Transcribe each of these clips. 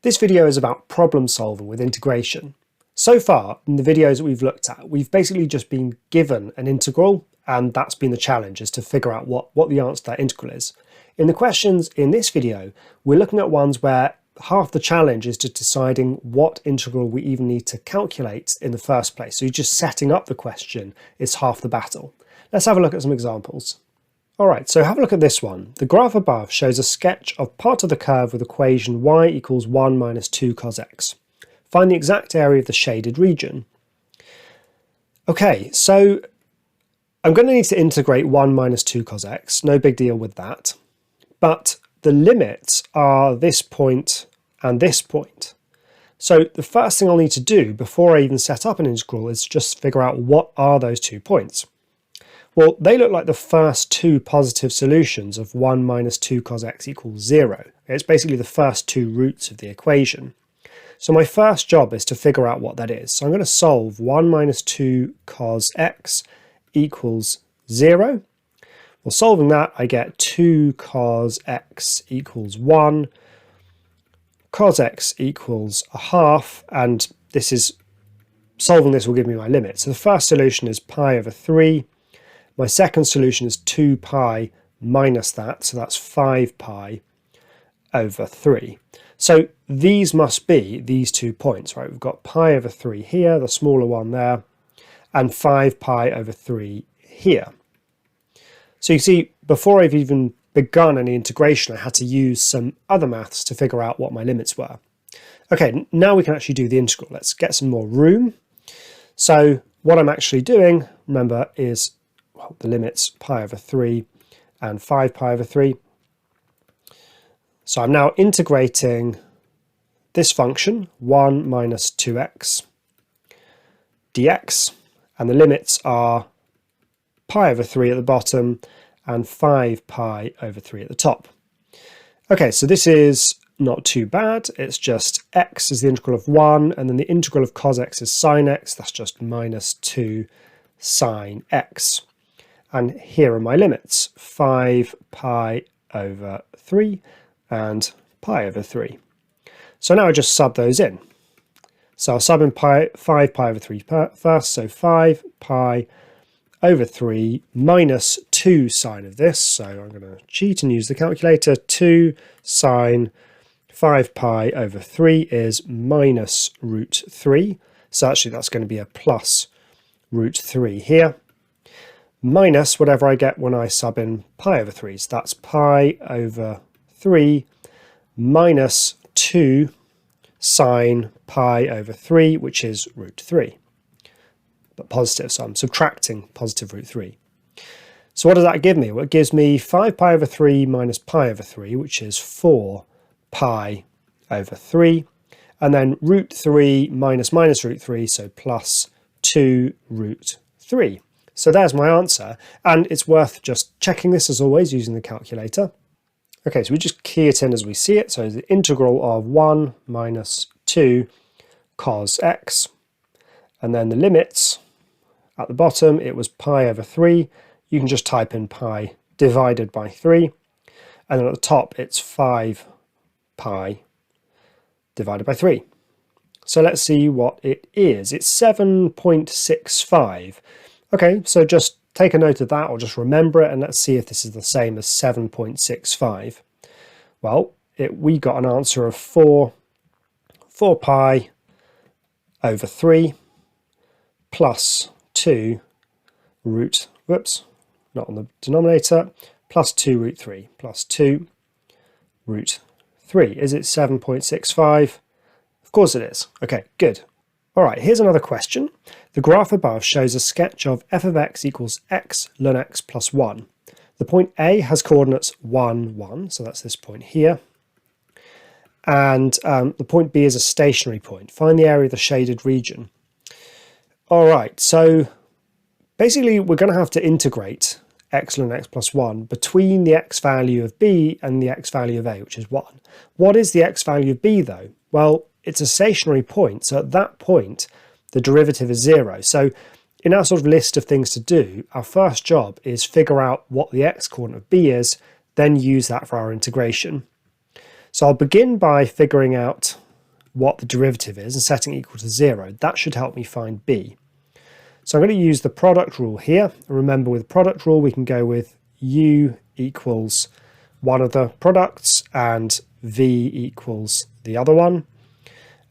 This video is about problem solving with integration. So far, in the videos that we've looked at, we've basically just been given an integral, and that's been the challenge, is to figure out what the answer to that integral is. In the questions in this video, we're looking at ones where half the challenge is just deciding what integral we even need to calculate in the first place. So just setting up the question is half the battle. Let's have a look at some examples. Alright, so have a look at this one. The graph above shows a sketch of part of the curve with equation y equals 1 minus 2 cos x. Find the exact area of the shaded region. Okay, so I'm going to need to integrate 1 minus 2 cos x, no big deal with that. But the limits are this point and this point. So the first thing I'll need to do before I even set up an integral is just figure out what are those 2 points. Well, they look like the first 2 positive solutions of 1 minus 2 cos x equals 0. It's basically the first 2 roots of the equation. So my first job is to figure out what that is. So I'm going to solve 1 minus 2 cos x equals 0. Well, solving that, I get 2 cos x equals 1. Cos x equals a half, and solving this will give me my limit. So the first solution is pi over 3. My second solution is 2 pi minus that, so that's 5 pi over 3. So these must be these 2 points, right? We've got pi over 3 here, the smaller one there, and 5 pi over 3 here. So you see, before I've even begun any integration, I had to use some other maths to figure out what my limits were. Okay, now we can actually do the integral. Let's get some more room. So what I'm actually doing, remember, is the limits pi over 3 and 5 pi over 3. So I'm now integrating this function, 1 minus 2x dx, and the limits are pi over 3 at the bottom and 5 pi over 3 at the top. Okay, so this is not too bad. It's just x is the integral of 1, and then the integral of cos x is sine x. That's just minus 2 sine x. And here are my limits, 5 pi over 3 and pi over 3. So now I just sub those in. So I'll sub in 5 pi over 3 first, so 5 pi over 3 minus 2 sine of this. So I'm going to cheat and use the calculator. 2 sine 5 pi over 3 is minus root 3. So actually that's going to be a plus root 3 here. Minus whatever I get when I sub in pi over 3. So that's pi over 3 minus 2 sine pi over 3, which is root 3. But positive, so I'm subtracting positive root 3. So what does that give me? Well, it gives me 5 pi over 3 minus pi over 3, which is 4 pi over 3. And then root 3 minus root 3, so plus 2 root 3. So there's my answer, and it's worth just checking this as always using the calculator. Okay, so we just key it in as we see it. So the integral of 1 minus 2 cos x, and then the limits at the bottom, it was pi over 3. You can just type in pi divided by 3, and then at the top it's 5 pi divided by 3. So let's see what it is. It's 7.65. Okay, so just take a note of that, or just remember it, and let's see if this is the same as 7.65. Well, we got an answer of 4 pi over 3 plus 2 root, whoops, not on the denominator, plus 2 root 3, plus 2 root 3. Is it 7.65? Of course it is. Okay, good. All right, here's another question. The graph above shows a sketch of f of x equals x ln x plus 1. The point A has coordinates 1, 1, so that's this point here. And the point B is a stationary point. Find the area of the shaded region. All right, so basically we're going to have to integrate x ln x plus 1 between the x value of B and the x value of A, which is 1. What is the x value of B though? Well, it's a stationary point, so at that point the derivative is 0. So in our sort of list of things to do, our first job is figure out what the x coordinate of B is, then use that for our integration. So I'll begin by figuring out what the derivative is and setting it equal to 0. That should help me find b. So I'm going to use the product rule here. Remember, with product rule, we can go with u equals one of the products and v equals the other one.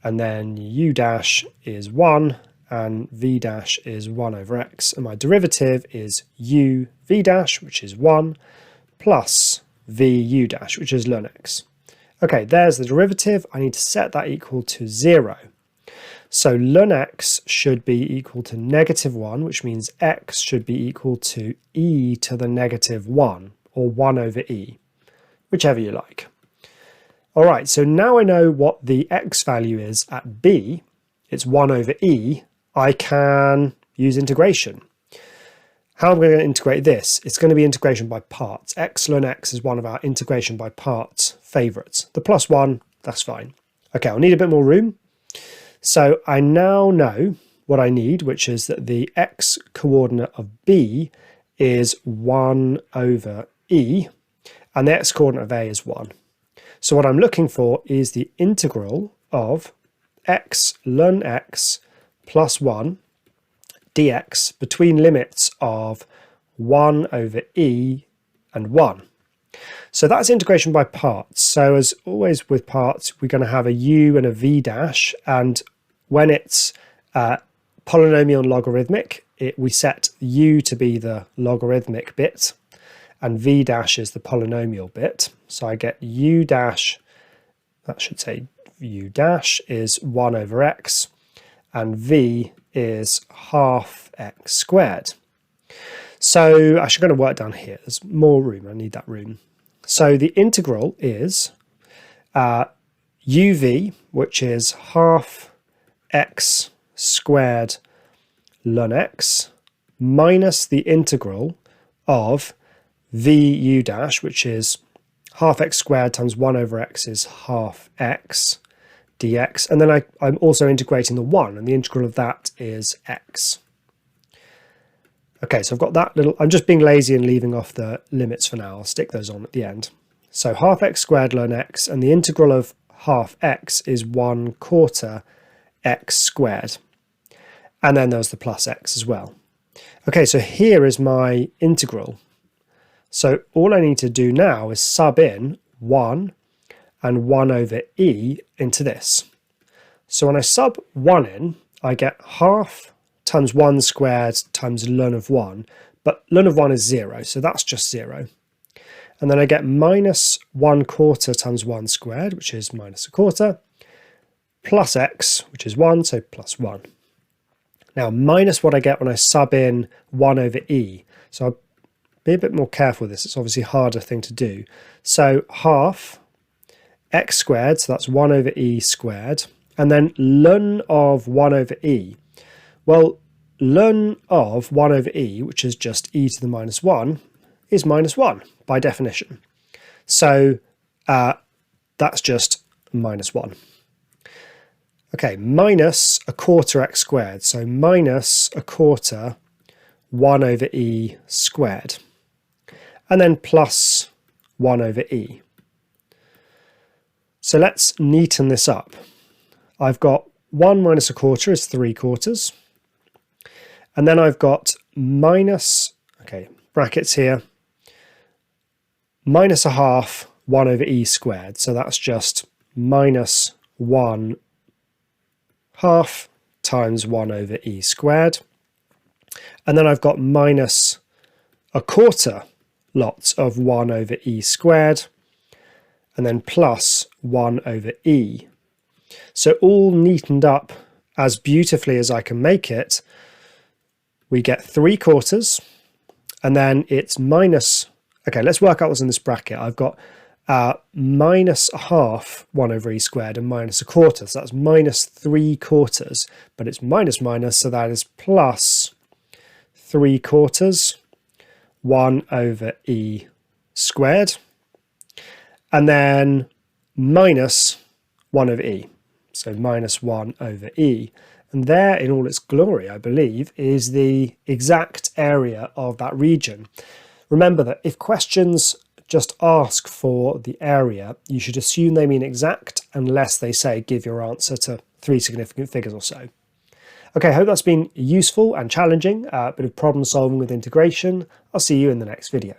And then u dash is 1 and v dash is 1 over x. And my derivative is u v dash, which is 1, plus v u dash, which is ln x. Okay, there's the derivative. I need to set that equal to 0. So ln x should be equal to -1, which means x should be equal to e to the -1, or 1 over e, whichever you like. All right, so now I know what the x value is at b. It's 1 over e. I can use integration. How am I going to integrate this? It's going to be integration by parts. X ln x is one of our integration by parts favourites. The +1, that's fine. Okay, I'll need a bit more room. So I now know what I need, which is that the x coordinate of b is 1 over e, and the x coordinate of a is 1. So what I'm looking for is the integral of x ln x plus 1 dx between limits of 1 over e and 1. So that's integration by parts. So as always with parts, we're going to have a u and a v dash, and when it's polynomial and logarithmic, we set u to be the logarithmic bit and v dash is the polynomial bit. So I get u dash, that should say u dash is 1 over x, and v is half x squared. So actually I'm going to work down here. There's more room. I need that room. So the integral is uv, which is half x squared ln x, minus the integral of vu dash, which is half x squared times 1 over x is half x dx. And then I'm also integrating the 1, and the integral of that is x. Okay, so I've got that little, I'm just being lazy and leaving off the limits for now. I'll stick those on at the end. So half x squared ln x, and the integral of half x is 1/4 x squared. And then there's the plus x as well. Okay, so here is my integral. So all I need to do now is sub in 1 and 1 over e into this. So when I sub 1 in, I get half times 1 squared times ln of 1, but ln of 1 is 0, so that's just 0. And then I get minus 1/4 times 1 squared, which is -1/4, plus x, which is 1, so plus 1. Now minus what I get when I sub in 1 over e. So I'll be a bit more careful with this. It's obviously a harder thing to do. So half x squared, so that's 1 over e squared, and then ln of 1 over e. Well, ln of 1 over e, which is just e to the -1, is -1 by definition. So that's just -1. Okay, minus 1/4 x squared, so minus 1/4 1 over e squared, and then plus 1 over e. So let's neaten this up. I've got 1 minus 1/4 is 3/4, and then I've got minus, okay, brackets here, minus 1/2 1 over e squared, so that's just minus 1/2 times 1 over e squared. And then I've got minus 1/4 lots of 1 over e squared, and then plus 1 over e. So all neatened up as beautifully as I can make it, we get 3/4, and then it's minus, okay, let's work out what's in this bracket. I've got minus 1/2 1 over e squared and minus 1/4, so that's minus 3/4, but it's minus minus, so that is plus 3/4 1 over e squared, and then minus 1 over e, so minus 1 over e. And there, in all its glory, I believe, is the exact area of that region. Remember that if questions just ask for the area, you should assume they mean exact unless they say give your answer to 3 significant figures or so. Okay, I hope that's been useful and challenging, a bit of problem solving with integration. I'll see you in the next video.